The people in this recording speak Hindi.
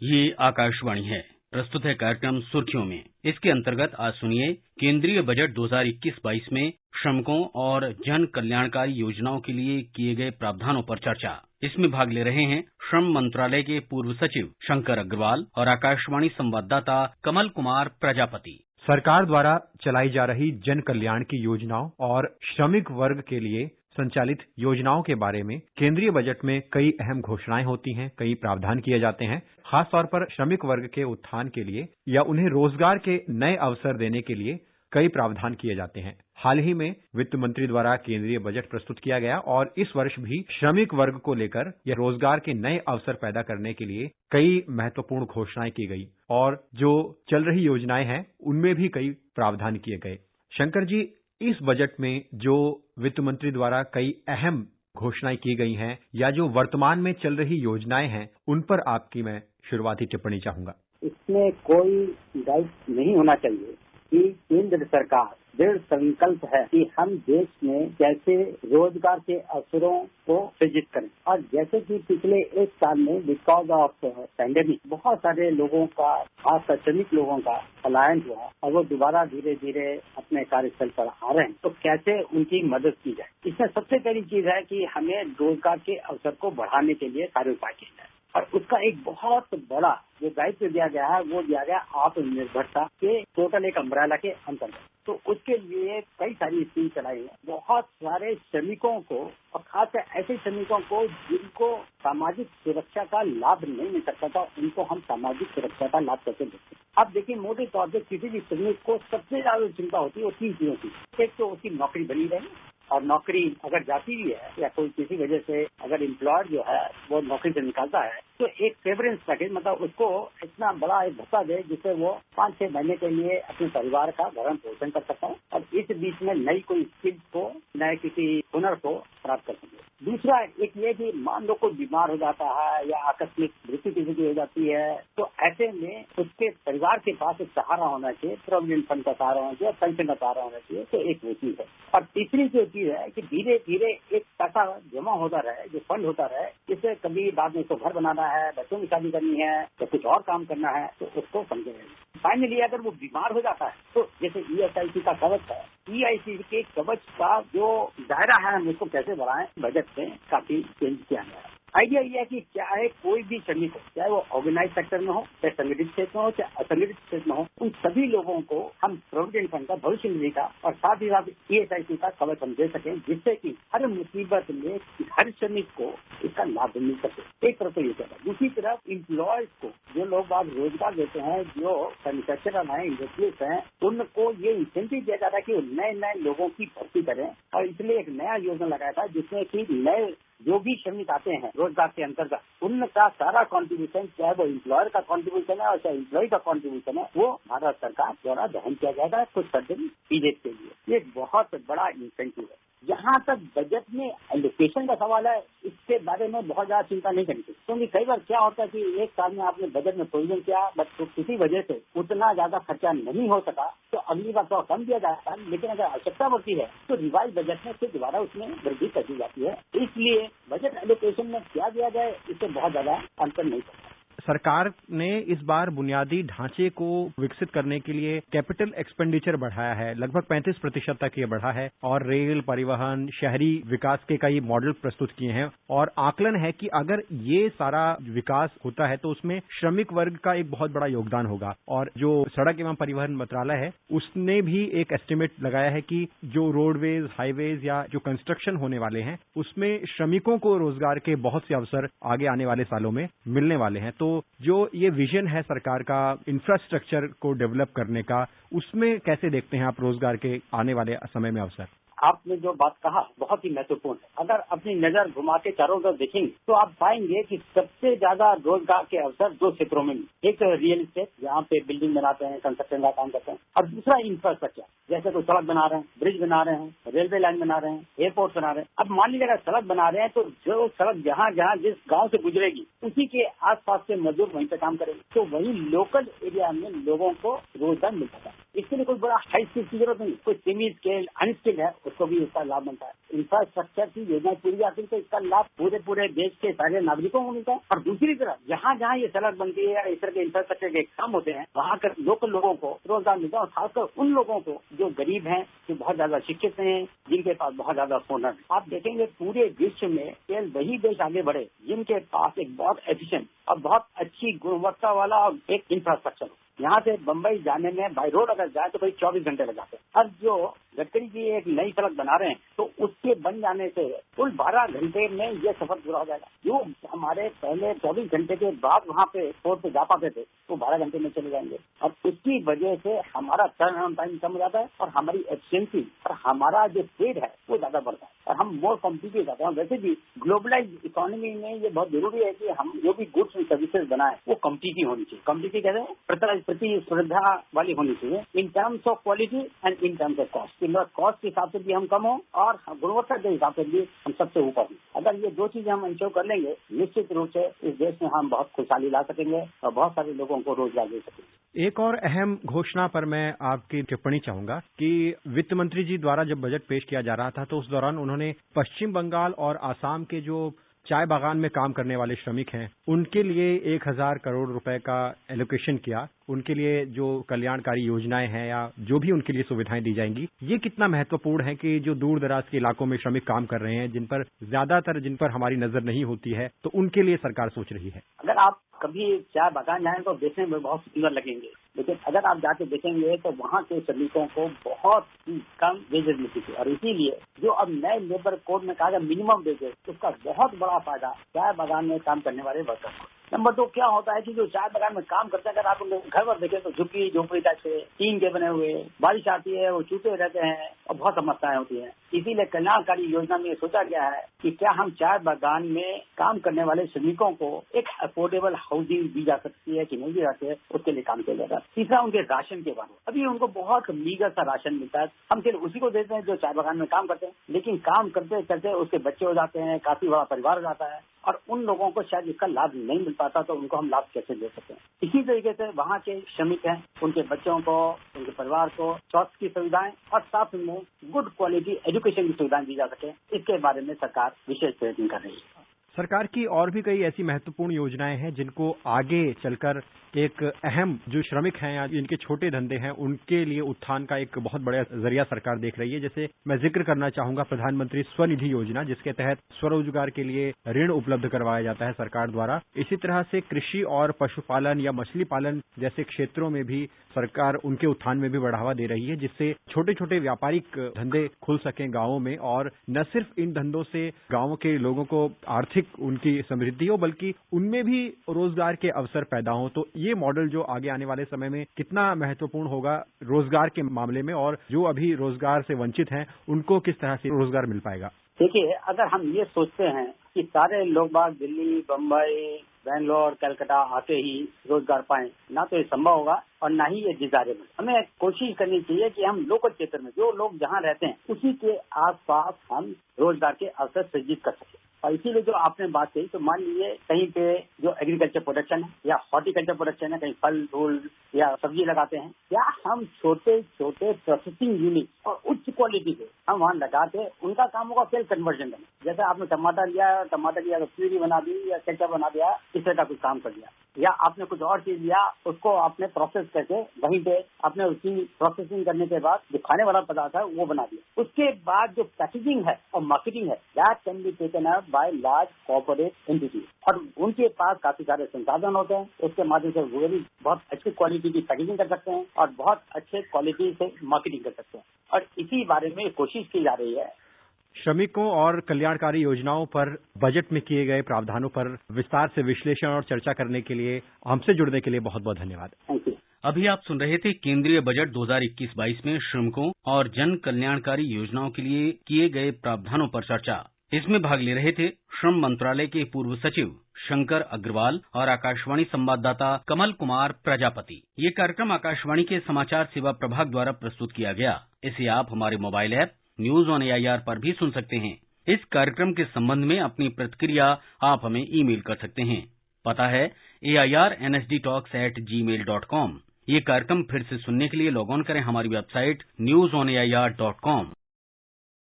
ये आकाशवाणी है। प्रस्तुत है कार्यक्रम सुर्खियों में। इसके अंतर्गत आज सुनिए केंद्रीय बजट 2021-22 में श्रमिकों और जन कल्याणकारी योजनाओं के लिए किए गए प्रावधानों पर चर्चा। इसमें भाग ले रहे हैं श्रम मंत्रालय के पूर्व सचिव शंकर अग्रवाल और आकाशवाणी संवाददाता कमल कुमार प्रजापति। सरकार द्वारा चलाई जा रही जन कल्याण की योजनाओं और श्रमिक वर्ग के लिए संचालित योजनाओं के बारे में केंद्रीय बजट में कई अहम घोषणाएं होती हैं, कई प्रावधान किए जाते हैं। खास तौर पर श्रमिक वर्ग के उत्थान के लिए या उन्हें रोजगार के नए अवसर देने के लिए कई प्रावधान किए जाते हैं। हाल ही में वित्त मंत्री द्वारा केंद्रीय बजट प्रस्तुत किया गया और इस वर्ष भी श्रमिक वर्ग को लेकर या रोजगार के नए अवसर पैदा करने के लिए कई महत्वपूर्ण घोषणाएं की गई और जो चल रही योजनाएं हैं उनमें भी कई प्रावधान किए गए। शंकर जी, इस बजट में जो वित्त मंत्री द्वारा कई अहम घोषणाएं की गई हैं या जो वर्तमान में चल रही योजनाएं हैं उन पर आपकी मैं शुरुआती टिप्पणी चाहूंगा। इसमें कोई डाउट नहीं होना चाहिए कि केंद्र सरकार दृढ़ संकल्प है कि हम देश में कैसे रोजगार के अवसरों को सृजित करें। और जैसे कि पिछले एक साल में बिकॉज ऑफ पैंडेमिक बहुत सारे लोगों का, खासकर श्रमिक लोगों का पलायन हुआ और वो दोबारा धीरे धीरे अपने कार्यस्थल पर आ रहे हैं, तो कैसे उनकी मदद की जाए। इसमें सबसे पहली चीज है कि हमें रोजगार के अवसर को बढ़ाने के लिए कार्य उपाय किया जाए और उसका एक बहुत बड़ा जो दायित्व दिया गया है वो दिया गया आत्मनिर्भरता के टोटल एक अम्ब्रेला के अंतर्गत। तो उसके लिए कई सारी स्कीम चलाई है। बहुत सारे श्रमिकों को और खासकर ऐसे श्रमिकों को जिनको सामाजिक सुरक्षा का लाभ नहीं मिल सकता था, उनको हम सामाजिक सुरक्षा का लाभ कैसे देते हैं। अब देखिए, मोटे तौर पर किसी भी श्रमिक को सबसे ज्यादा चिंता होती है वो 3 चीजों की। एक तो उसकी नौकरी बनी रहे और नौकरी अगर जाती भी है या कोई किसी वजह से अगर एम्प्लॉयर जो है वो नौकरी से निकालता है तो एक सेवरेंस पैकेज, मतलब उसको इतना बड़ा एक भत्ता दे जिससे वो 5-6 महीने के लिए अपने परिवार का भरण पोषण कर सकता है और इस बीच में नई कोई स्किल को, नए किसी हुनर को प्राप्त कर सके। दूसरा एक ये कि मान लो कोई बीमार हो जाता है या आकस्मिक मृत्यु किसी की हो जाती है तो ऐसे में उसके परिवार के पास एक सहारा होना चाहिए, प्रोविडेंट फंड का सहारा होना चाहिए, पेंशन का सहारा होना चाहिए। तो एक वो चीज है। और तीसरी जो चीज है कि धीरे धीरे एक पैसा जमा होता रहे, जो फंड होता रहे, जिससे कभी बाद में उसको घर बनाना है, बच्चों की शादी करनी है या कुछ और काम करना है तो उसको समझेगा। फाइनली अगर वो बीमार हो जाता है तो जैसे ESIC का कवच है, ESIC के कवच का जो दायरा है हम उसको कैसे बढ़ाएं, बजट में काफी चेंज किया गया है। आइडिया ये है कि चाहे कोई भी श्रमिक हो, चाहे वो ऑर्गेनाइज सेक्टर में हो, चाहे संगठित क्षेत्र में हो, चाहे असंगठित क्षेत्र में हो, उन सभी लोगों को हम प्रोविडेंट फंड का, भविष्य निधि का और साथ ही साथ ESIC का कवच हम दे सकें, जिससे कि हर मुसीबत में हर श्रमिक को इसका लाभ मिल सके। एक तरफ तो ये कहना। दूसरी तरफ एम्प्लॉयज को, जो लोग आप रोजगार देते हैं, जो मैन्युफैक्चरर हैं, इंडस्ट्रियलिस्ट हैं, उनको ये इंसेंटिव दिया जाता है कि वो नए नए लोगों की भर्ती करें और इसलिए एक नया योजना लगाया था जिसमें कि नए जो भी श्रमिक आते हैं रोजगार के अंतर्गत, उनका सारा कॉन्ट्रीब्यूशन, चाहे वो एम्प्लॉयर का कॉन्ट्रीब्यूशन है और चाहे एम्प्लॉय का कॉन्ट्रीब्यूशन है, वो भारत सरकार द्वारा वहन किया जाएगा कुछ सर्टेन पीरियड के लिए। ये बहुत बड़ा इंसेंटिव है। जहाँ तक बजट में एलोकेशन का सवाल है, इसके बारे में बहुत ज्यादा चिंता नहीं करनी चाहिए, क्योंकि कई बार क्या होता है कि एक साल में आपने बजट में प्रोविजन किया बट तो किसी वजह से उतना ज्यादा खर्चा नहीं हो सका तो अगली बार तो कम दिया जाता है, लेकिन अगर आवश्यकता बढ़ती है तो रिवाइज बजट में फिर दोबारा उसमें वृद्धि कर दी जाती है। इसलिए बजट एलोकेशन में क्या दिया जाए इससे बहुत ज्यादा अंतर नहीं करता। सरकार ने इस बार बुनियादी ढांचे को विकसित करने के लिए कैपिटल एक्सपेंडिचर बढ़ाया है, लगभग 35% तक ये बढ़ा है और रेल, परिवहन, शहरी विकास के कई मॉडल प्रस्तुत किए हैं और आकलन है कि अगर ये सारा विकास होता है तो उसमें श्रमिक वर्ग का एक बहुत बड़ा योगदान होगा। और जो सड़क एवं परिवहन मंत्रालय है उसने भी एक एस्टिमेट लगाया है कि जो रोडवेज, हाईवेज या जो कंस्ट्रक्शन होने वाले हैं उसमें श्रमिकों को रोजगार के बहुत से अवसर आगे आने वाले सालों में मिलने वाले हैं। तो जो ये विजन है सरकार का इंफ्रास्ट्रक्चर को डेवलप करने का, उसमें कैसे देखते हैं आप रोजगार के आने वाले समय में अवसर? आपने जो बात कहा बहुत ही महत्वपूर्ण है। अगर अपनी नजर घुमा के चारों तरफ देखेंगे तो आप पाएंगे कि सबसे ज्यादा रोजगार के अवसर 2 क्षेत्रों में, एक रियल एस्टेट जहाँ पे बिल्डिंग बनाते हैं, कंस्ट्रक्शन का काम करते हैं, और दूसरा इंफ्रास्ट्रक्चर, जैसे कोई सड़क बना रहे हैं, ब्रिज बना रहे हैं, रेलवे लाइन बना रहे हैं, एयरपोर्ट बना रहे हैं। अब मान लीजिए अगर सड़क बना रहे हैं तो जो सड़क जहाँ जहाँ जिस गाँव से गुजरेगी उसी के आसपास के मजदूर वहीं पे काम करेंगे, तो वही लोकल एरिया में लोगों को रोजगार मिल सकता है। इसके लिए कोई बड़ा हाई स्किल की जरूरत नहीं, कोई सेमी स्किल अनस्किल है उसको भी इसका लाभ मिलता है। इंफ्रास्ट्रक्चर की योजना पूरी आती है तो इसका लाभ पूरे देश के सारे नागरिकों को मिलता है। और दूसरी तरफ जहाँ जहाँ ये सड़क बनती है या इस तरह के इंफ्रास्ट्रक्चर के काम होते हैं वहाँ के लोकल लोगों को रोजगार मिलता है, और खासकर उन लोगों को जो गरीब हैं, जो बहुत ज्यादा शिक्षित हैं, जिनके पास बहुत ज्यादा हुनर है। आप देखेंगे पूरे विश्व में केवल वही देश आगे बढ़े जिनके पास एक बहुत एफिशिएंट और बहुत अच्छी गुणवत्ता वाला एक इंफ्रास्ट्रक्चर हो। यहाँ से बम्बई जाने में बाई रोड अगर जाए तो भाई 24 घंटे लग जाते हैं। अब जो गडकरी जी एक नई सड़क बना रहे हैं तो उसके बन जाने से कुल 12 घंटे में ये सफर पूरा हो जाएगा। जो हमारे पहले 24 घंटे के बाद वहाँ पे रोड पे जा पाते थे वो 12 घंटे में चले जाएंगे, और उसकी वजह से हमारा टर्न अराउंड टाइम कम हो जाता है और हमारी एफिशिएंसी और हमारा जो स्पीड है वो ज्यादा बढ़ता है और हम मोर कॉम्पिटिटिव जाते हैं। वैसे भी ग्लोबलाइज इकोनॉमी में ये बहुत जरूरी है कि हम जो भी गुड्स एंड सर्विसेज बनाए वो कॉम्पिटिटिव होनी चाहिए। कॉम्पिटिटिव कहते हैं प्रतिस्पर्धा वाली होनी चाहिए in terms of quality and in terms of cost. Cost के हिसाब से भी हम कम हो और गुणवत्ता के हिसाब से भी हम सबसे ऊपर हों। अगर ये दो चीजें हम इंश्योर कर लेंगे निश्चित रूप से इस देश में हम बहुत खुशहाली ला सकेंगे और बहुत सारे लोगों को रोजगार दे सकेंगे। एक और अहम घोषणा पर मैं आपकी टिप्पणी चाहूंगा कि वित्त मंत्री जी द्वारा जब बजट पेश किया जा रहा था तो उस दौरान उन्होंने पश्चिम बंगाल और आसाम के जो चाय बागान में काम करने वाले श्रमिक हैं उनके लिए 1000 करोड़ रुपए का एलोकेशन किया। उनके लिए जो कल्याणकारी योजनाएं हैं या जो भी उनके लिए सुविधाएं दी जाएंगी, ये कितना महत्वपूर्ण है कि जो दूर दराज के इलाकों में श्रमिक काम कर रहे हैं जिन पर हमारी नजर नहीं होती है, तो उनके लिए सरकार सोच रही है। अगर आप कभी चाय बागान जाएं तो देखने में बहुत सुंदर लगेंगे, लेकिन अगर आप जाके देखेंगे तो वहाँ के श्रमिकों को बहुत ही कम वेजेस मिलती थी। और इसीलिए जो अब नए लेबर कोड में कहा गया मिनिमम वेजेस, उसका बहुत बड़ा फायदा चाय बागान में काम करने वाले वर्कर्स को। नंबर 2 क्या होता है कि जो चाय बागान में काम करते हैं अगर आप उनके घर पर देखें तो झुग्गी झोपड़ी टाइप से टीन के बने हुए, बारिश आती है वो चूते रहते हैं और बहुत समस्याएं होती हैं। इसीलिए कल्याणकारी योजना में सोचा गया है कि क्या हम चाय बागान में काम करने वाले श्रमिकों को एक अफोर्डेबल हाउसिंग दी जा सकती है कि नहीं दी जाती है, उसके लिए काम किया जाएगा। तीसरा उनके राशन के बारे में, अभी उनको बहुत मीगर सा राशन मिलता है, हम सिर्फ उसी को देते हैं जो चाय बागान में काम करते हैं, लेकिन काम करते करते उसके बच्चे हो जाते हैं, काफी बड़ा परिवार हो जाता है और उन लोगों को शायद इसका लाभ नहीं मिल पाता, तो उनको हम लाभ कैसे दे सकते हैं। इसी तरीके से वहाँ के श्रमिक हैं उनके बच्चों को, उनके परिवार को स्वास्थ्य की सुविधाएं और साथ में गुड क्वालिटी एजुकेशन की सुविधाएं दी जा सके, इसके बारे में सरकार विशेष प्रयत्न कर रही है। सरकार की और भी कई ऐसी महत्वपूर्ण योजनाएं हैं जिनको आगे चलकर एक अहम जो श्रमिक हैं या जिनके छोटे धंधे हैं उनके लिए उत्थान का एक बहुत बड़ा जरिया सरकार देख रही है। जैसे मैं जिक्र करना चाहूंगा प्रधानमंत्री स्वनिधि योजना, जिसके तहत स्वरोजगार के लिए ऋण उपलब्ध करवाया जाता है सरकार द्वारा। इसी तरह से कृषि और पशुपालन या मछली पालन जैसे क्षेत्रों में भी सरकार उनके उत्थान में भी बढ़ावा दे रही है, जिससे छोटे छोटे व्यापारिक धंधे खुल सकें गांवों में, और न सिर्फ इन धंधों से गांवों के लोगों को आर्थिक उनकी समृद्धि हो बल्कि उनमें भी रोजगार के अवसर पैदा हो। तो ये मॉडल जो आगे आने वाले समय में कितना महत्वपूर्ण होगा रोजगार के मामले में, और जो अभी रोजगार से वंचित हैं उनको किस तरह से रोजगार मिल पाएगा। देखिए, अगर हम ये सोचते हैं कि सारे लोग बाग दिल्ली, बम्बई, बेंगलोर, कलकत्ता आते ही रोजगार पाएं, ना तो ये संभव होगा और ना ही ये डिजायरेबल। हमें कोशिश करनी चाहिए कि हम लोकल क्षेत्र में जो लोग जहाँ रहते हैं उसी के आसपास हम रोजगार के अवसर सृजित कर सकें। और इसीलिए जो आपने बात कही, तो मान लीजिए कहीं पे जो एग्रीकल्चर प्रोडक्शन है या हॉर्टिकल्चर प्रोडक्शन है, कहीं फल फूल या सब्जी लगाते हैं, या हम छोटे छोटे प्रोसेसिंग यूनिट और उच्च क्वालिटी के हम वहाँ लगाते, उनका काम होगा सेल कन्वर्जन करना। जैसे आपने टमाटर लिया तो प्यूरी बना दी या केचप बना दिया, इस तरह का कुछ काम कर दिया, या आपने कुछ और चीज लिया उसको आपने प्रोसेस करके वहीं पे आपने उसकी प्रोसेसिंग करने के बाद जो खाने वाला पदार्थ है वो बना दिया। उसके बाद जो पैकेजिंग है और मार्केटिंग है, that can be taken up by large corporate entity, और उनके पास काफी सारे संसाधन होते हैं। उसके माध्यम से वो भी बहुत अच्छी क्वालिटी की पैकेजिंग कर सकते हैं और बहुत अच्छे क्वालिटी से मार्केटिंग कर सकते हैं, और इसी बारे में कोशिश की जा रही है। श्रमिकों और कल्याणकारी योजनाओं पर बजट में किए गए प्रावधानों पर विस्तार से विश्लेषण और चर्चा करने के लिए हमसे जुड़ने के लिए बहुत बहुत धन्यवाद। Thank you. अभी आप सुन रहे थे केंद्रीय बजट 2021-22 में श्रमिकों और जन कल्याणकारी योजनाओं के लिए किए गए प्रावधानों पर चर्चा। इसमें भाग ले रहे थे श्रम मंत्रालय के पूर्व सचिव शंकर अग्रवाल और आकाशवाणी संवाददाता कमल कुमार प्रजापति। ये कार्यक्रम आकाशवाणी के समाचार सेवा प्रभाग द्वारा प्रस्तुत किया गया। इसे आप हमारे mobile app news on AIR पर भी सुन सकते हैं। इस कार्यक्रम के संबंध में अपनी प्रतिक्रिया आप हमें ईमेल कर सकते हैं। पता है AIRNSDTalks@gmail.com। ये कार्यक्रम फिर से सुनने के लिए लॉग ऑन करें हमारी वेबसाइट newsonair.com।